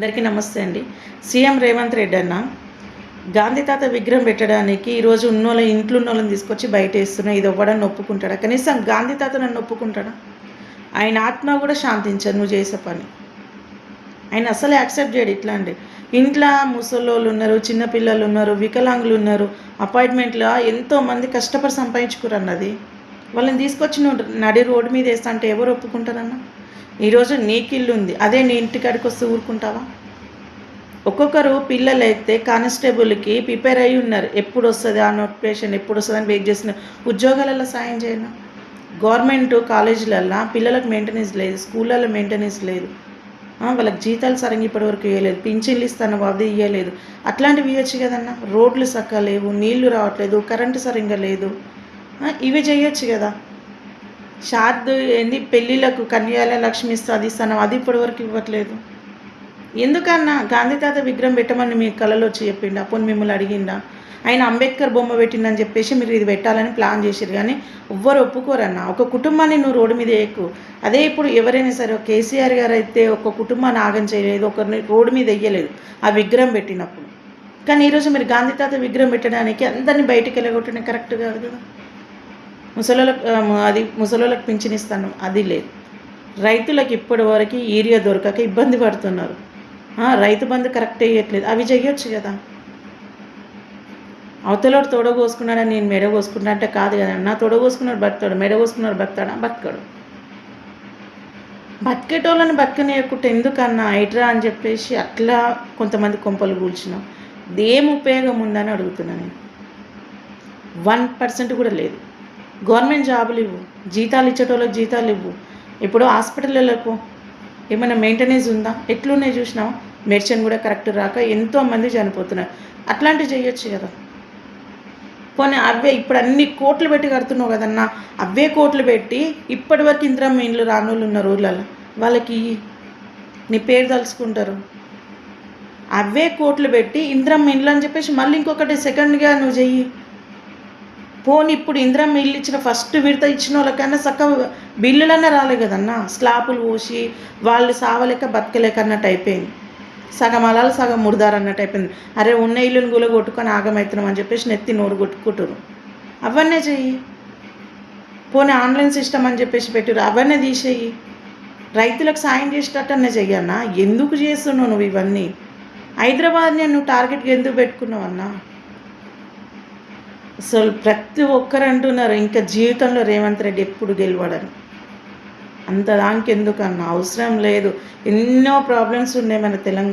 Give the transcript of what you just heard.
అందరికీ నమస్తే అండి. సీఎం రేవంత్ రెడ్డి అన్న గాంధీ తాత విగ్రహం పెట్టడానికి ఈరోజు ఇంట్లో ఉన్నోళ్ళని తీసుకొచ్చి బయట వేస్తున్నా. ఇది ఎవ్వడన్నా ఒప్పుకుంటాడా? కనీసం గాంధీ తాత నన్ను ఒప్పుకుంటాడా? ఆయన ఆత్మ కూడా శాంతించదు నువ్వు చేసే పని. ఆయన అసలు యాక్సెప్ట్ చేయడు. ఇట్లా అండి ఇంట్లో ముసలోళ్ళు ఉన్నారు, చిన్నపిల్లలు ఉన్నారు, వికలాంగులు ఉన్నారు. అపాయింట్మెంట్లో ఎంతోమంది కష్టపడి సంపాదించుకురు అన్నది. వాళ్ళని తీసుకొచ్చి నువ్వు నడి రోడ్డు మీద వేస్తా అంటే ఎవరు ఒప్పుకుంటారన్నా? ఈరోజు నీకు ఇల్లు ఉంది, అదే నీ ఇంటికాడికి వస్తే ఊరుకుంటావా? ఒక్కొక్కరు పిల్లలు అయితే కానిస్టేబుల్కి ప్రిపేర్ అయ్యి ఉన్నారు. ఎప్పుడు వస్తుంది ఆ నోటిఫికేషన్, ఎప్పుడు వస్తుంది అని వెయిట్ చేసిన ఉద్యోగాలలో సాయం చేయను. గవర్నమెంట్ కాలేజీలల్లో పిల్లలకు మెయింటెనెన్స్ లేదు, స్కూళ్ళల్లో మెయింటెనెన్స్ లేదు, వాళ్ళకి జీతాలు సరిగ్గా ఇప్పటివరకు ఇవ్వలేదు, పింఛన్లు ఇస్తాను అది ఇవ్వలేదు. అట్లాంటివి ఇవ్వచ్చు కదన్నా. రోడ్లు చక్కగా లేవు, నీళ్లు రావట్లేదు, కరెంటు సరిగ్గా లేదు, ఇవి చేయొచ్చు కదా. షాద్ ఏంది పెళ్ళిళ్ళకు కన్యాల లక్ష్మి ఇస్తా అది ఇస్తాను, అది ఇప్పటివరకు ఇవ్వట్లేదు. ఎందుకన్నా గాంధీ తాత విగ్రహం పెట్టమని మీ కళలో వచ్చి చెప్పిండా? అప్పుడు మిమ్మల్ని అడిగిండా? ఆయన అంబేద్కర్ బొమ్మ పెట్టిందని చెప్పేసి మీరు ఇది పెట్టాలని ప్లాన్ చేశారు, కానీ ఎవ్వరు ఒప్పుకోరన్న. ఒక కుటుంబాన్ని నువ్వు రోడ్డు మీద ఎక్కువ. అదే ఇప్పుడు ఎవరైనా సరే కేసీఆర్ గారు అయితే ఒక కుటుంబాన్ని ఆగం చేయలేదు, ఒకరిని రోడ్డు మీద వెయ్యలేదు ఆ విగ్రహం పెట్టినప్పుడు. కానీ ఈరోజు మీరు గాంధీ తాత విగ్రహం పెట్టడానికి అందరినీ బయటికి వెళ్ళగొట్టడం కరెక్ట్ కాదు కదా. ముసలోళ్ళకి పింఛన్ ఇస్తాను అది లేదు. రైతులకు ఇప్పటి వరకు యూరియా దొరకక ఇబ్బంది పడుతున్నారు. రైతు బంధు కరెక్ట్ వేయట్లేదు, అవి చెయ్యొచ్చు కదా. అవతలోడు తొడగోసుకున్నాడని నేను మెడ కోసుకున్నా అంటే కాదు కదన్నా. తొడగోసుకున్నాడు బతాడు, మెడ కోసుకున్నాడు బతాడా? బతకడు. బతికేటోళ్ళని బతకనియకుంటే ఎందుకన్నా హైడ్రా అని చెప్పేసి అట్లా కొంతమంది కొంపలు కూల్చినాం. ఏం ఉపయోగం ఉందని అడుగుతున్నా నేను. 1% కూడా లేదు. గవర్నమెంట్ జాబులు ఇవ్వు, జీతాలు ఇచ్చేటోళ్ళకి జీతాలు ఇవ్వు. ఇప్పుడు హాస్పిటల్లకు ఏమైనా మెయింటెనెన్స్ ఉందా? ఎట్లున్నాయి చూసినావా? మెడిసిన్ కూడా కరెక్ట్ రాక ఎంతోమంది చనిపోతున్నారు. అట్లాంటివి చేయొచ్చు కదా. పోనీ అవే ఇప్పుడు అన్ని కోట్లు పెట్టి కడుతున్నావు కదన్నా, అవే కోట్లు పెట్టి ఇప్పటి వరకు ఇందిరమ్మ ఇండ్లు రానోళ్ళు ఉన్నారు ఊళ్ళల్లో, వాళ్ళకి నీ పేరు తలుచుకుంటారు. అవే కోట్లు పెట్టి ఇందిరమ్మ ఇండ్లు అని చెప్పేసి మళ్ళీ ఇంకొకటి సెకండ్గా నువ్వు చెయ్యి. పోనీ ఇప్పుడు ఇందిరమ్మ ఇల్లు ఇచ్చిన ఫస్ట్ విడత ఇచ్చిన వాళ్ళకన్నా చక్కగా బిల్లులన్నా రాలే కదన్నా. స్లాపులు పోసి వాళ్ళు సావలేక బతకలేక అన్నట్టు అయిపోయింది. సగం అలాలు సగం ముడదారు అన్నట్టు అయిపోయింది. అరే ఉన్న ఇల్లుని గుల కొట్టుకొని ఆగమవుతున్నాం అని చెప్పేసి నెత్తి నోరు కొట్టుకుంటారు. అవన్నీ చెయ్యి. పోనీ ఆన్లైన్ సిస్టమ్ అని చెప్పేసి పెట్టారు, అవన్నీ తీసేయి. రైతులకు సాయం చేసేటట్టనే చెయ్యన్నా. ఎందుకు చేస్తున్నావు నువ్వు ఇవన్నీ? హైదరాబాద్ని నువ్వు టార్గెట్గా ఎందుకు పెట్టుకున్నావు అన్నా? అసలు ప్రతి ఒక్కరు అంటున్నారు ఇంకా జీవితంలో రేవంత్ రెడ్డి ఎప్పుడు గెలవడని. అంత దానికి ఎందుకన్నా అవసరం లేదు. ఎన్నో ప్రాబ్లమ్స్ ఉన్నాయి మన తెలంగాణ.